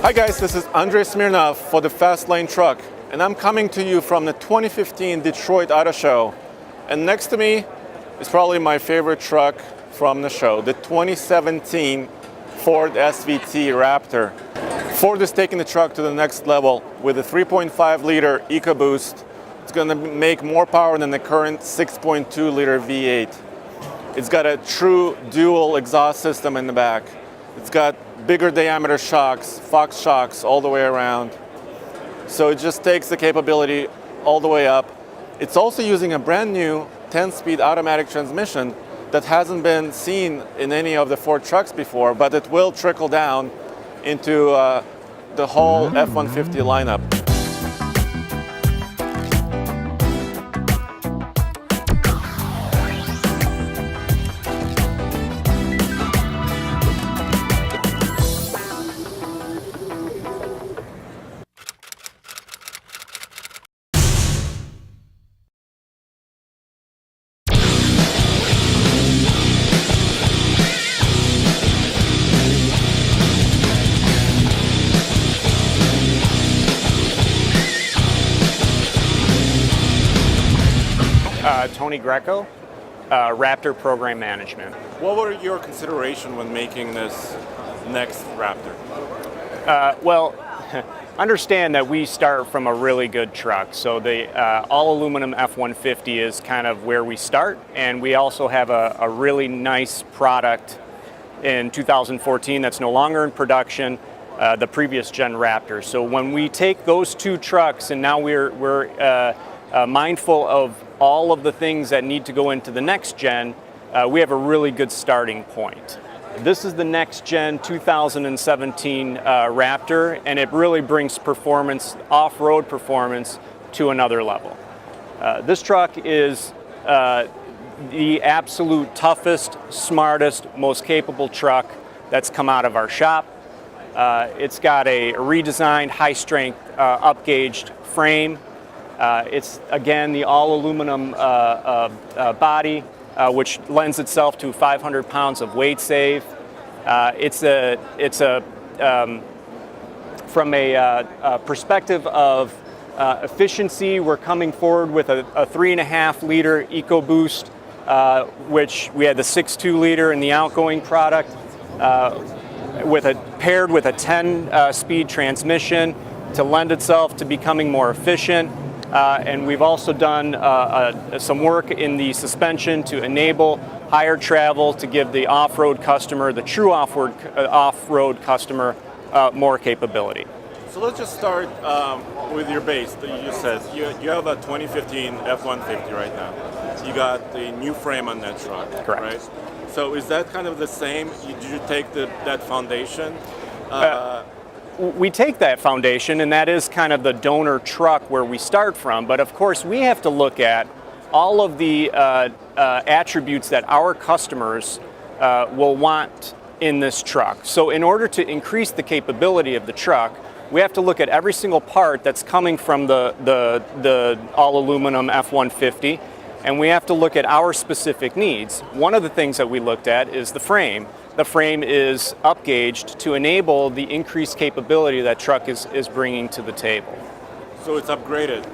Hi guys, this is Andrei Smirnov for the Fast Lane Truck, and I'm coming to you from the 2015 Detroit Auto Show. And next to me is probably my favorite truck from the show, the 2017 Ford SVT Raptor. Ford is taking the truck to the next level with a 3.5 liter EcoBoost. It's going to make more power than the current 6.2 liter V8. It's got a true dual exhaust system in the back. It's got bigger diameter shocks, Fox shocks all the way around. So it just takes the capability all the way up. It's also using a brand new 10-speed automatic transmission that hasn't been seen in any of the Ford trucks before, but it will trickle down into the whole F-150 lineup. Tony Greco, Raptor Program Management. What were your considerations when making this next Raptor? Well, understand that we start from a really good truck. So the all-aluminum F-150 is kind of where we start, and we also have a really nice product in 2014 that's no longer in production, the previous gen Raptor. So when we take those two trucks and now we're mindful of all of the things that need to go into the next gen, we have a really good starting point. This is the next gen 2017 Raptor, and it really brings performance, off-road performance, to another level. This truck is the absolute toughest, smartest, most capable truck that's come out of our shop. It's got a redesigned, high-strength, up-gauged frame. It's, again, the all-aluminum body, which lends itself to 500 pounds of weight save. From a perspective of efficiency, we're coming forward with a 3.5 liter EcoBoost, which we had the 6.2 liter in the outgoing product, paired with a 10-speed transmission to lend itself to becoming more efficient. And we've also done some work in the suspension to enable higher travel to give the off-road customer, the true off-road customer, more capability. So let's just start with your base. You just said you have a 2015 F-150 right now. You got the new frame on that truck, correct? Right? So is that kind of the same? Did you take that foundation? We take that foundation, and that is kind of the donor truck where we start from, but of course we have to look at all of the attributes that our customers will want in this truck. So in order to increase the capability of the truck, we have to look at every single part that's coming from the all-aluminum F-150, and we have to look at our specific needs. One of the things that we looked at is the frame. The frame is up-gauged to enable the increased capability that truck is bringing to the table. So it's upgraded?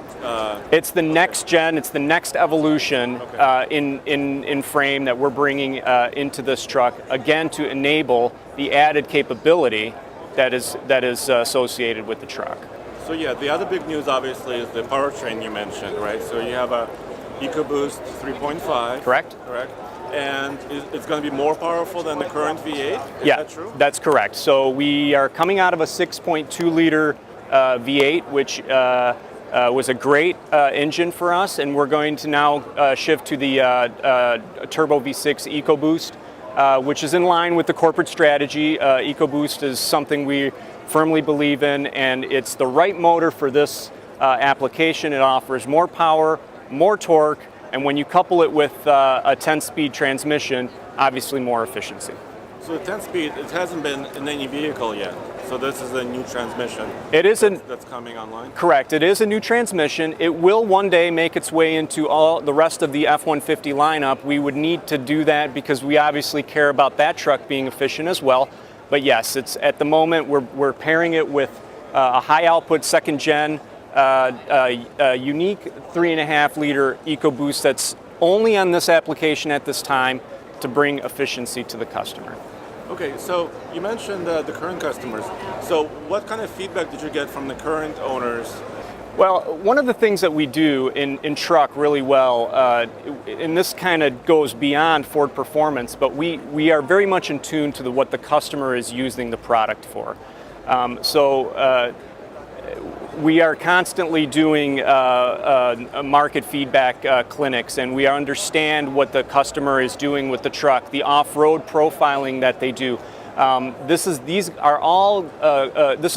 It's the next gen, it's the next evolution, okay, in frame that we're bringing into this truck, again to enable the added capability that is associated with the truck. So yeah, the other big news obviously is the powertrain you mentioned, right? So you have a EcoBoost 3.5. Correct. Correct. And it's going to be more powerful than the current V8? Is that true? That's correct. So we are coming out of a 6.2 liter V8, which was a great engine for us, and we're going to now shift to the Turbo V6 EcoBoost, which is in line with the corporate strategy. EcoBoost is something we firmly believe in, and it's the right motor for this application. It offers more power, more torque, and when you couple it with a 10-speed transmission, obviously more efficiency. So the 10-speed, it hasn't been in any vehicle yet. So this is a new transmission. It is that's coming online? Correct. It is a new transmission. It will one day make its way into all the rest of the F-150 lineup. We would need to do that because we obviously care about that truck being efficient as well. But yes, it's at the moment we're pairing it with a high output second gen, a unique 3.5 liter EcoBoost that's only on this application at this time to bring efficiency to the customer. Okay, so you mentioned the current customers. So what kind of feedback did you get from the current owners? Well, one of the things that we do in truck really well, and this kind of goes beyond Ford Performance, but we are very much in tune to what the customer is using the product for. We are constantly doing market feedback clinics, and we understand what the customer is doing with the truck, the off-road profiling that they do. This is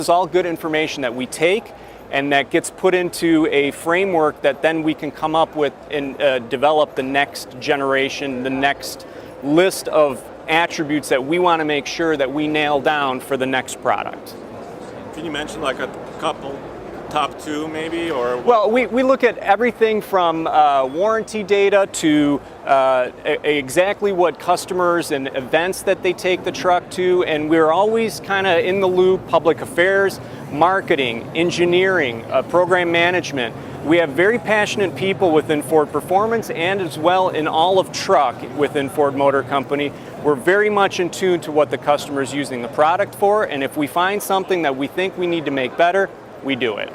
all good information that we take, and that gets put into a framework that then we can come up with and develop the next generation, the next list of attributes that we want to make sure that we nail down for the next product. Can you mention like a couple? Top two maybe, or? Well, we look at everything from warranty data to exactly what customers and events that they take the truck to, and we're always kind of in the loop, public affairs, marketing, engineering, program management. We have very passionate people within Ford Performance and as well in all of truck within Ford Motor Company. We're very much in tune to what the customer is using the product for, and if we find something that we think we need to make better, we do it.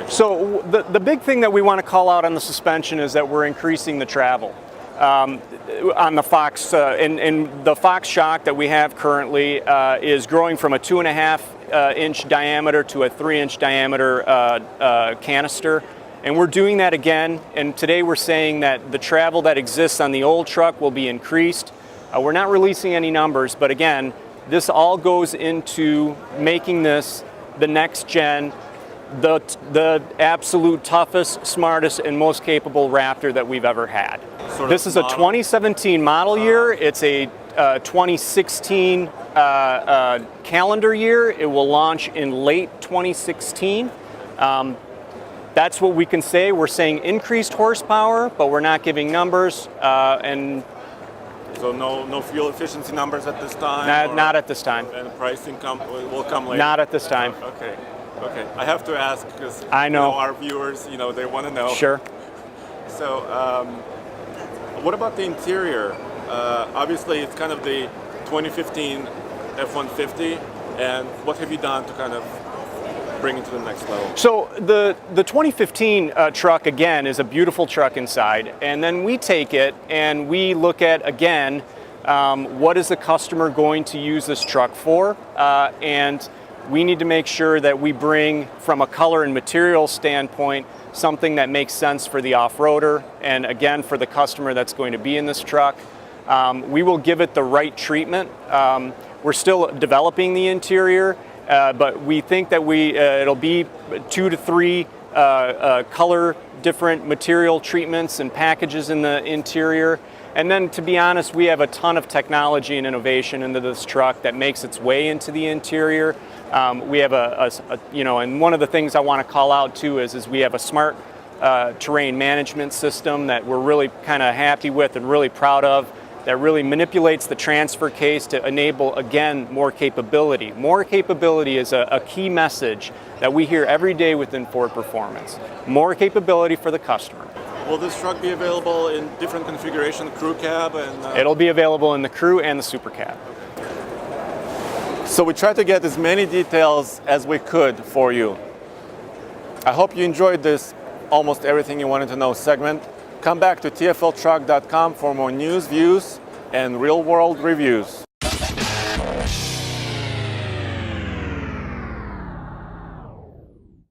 So the big thing that we want to call out on the suspension is that we're increasing the travel. On the Fox, and the Fox shock that we have currently is growing from a 2.5 inch diameter to a 3-inch diameter canister. And we're doing that again, and today we're saying that the travel that exists on the old truck will be increased. We're not releasing any numbers, but again, this all goes into making this the next gen, the absolute toughest, smartest, and most capable Raptor that we've ever had. This is a 2017 model year. It's a 2016 calendar year. It will launch in late 2016. That's what we can say. We're saying increased horsepower, but we're not giving numbers. So no fuel efficiency numbers at this time? Not at this time. And pricing will come later? Not at this time. Okay. Okay. I have to ask because I know our viewers, they want to know. Sure. So, what about the interior? Obviously, it's kind of the 2015 F-150, and what have you done to kind of bring it to the next level? So the 2015 truck, again, is a beautiful truck inside, and then we take it and we look at, again, what is the customer going to use this truck for, and we need to make sure that we bring, from a color and material standpoint, something that makes sense for the off-roader and, again, for the customer that's going to be in this truck. We will give it the right treatment. We're still developing the interior, but we think that it'll be 2 to 3 color different material treatments and packages in the interior. And then, to be honest, we have a ton of technology and innovation into this truck that makes its way into the interior. We have and one of the things I want to call out too is we have a smart terrain management system that we're really kind of happy with and really proud of, that really manipulates the transfer case to enable, again, more capability. More capability is a key message that we hear every day within Ford Performance. More capability for the customer. Will this truck be available in different configuration, crew cab? It'll be available in the crew and the super cab. So we tried to get as many details as we could for you. I hope you enjoyed this almost everything you wanted to know segment. Come back to tfltruck.com for more news, views, and real-world reviews.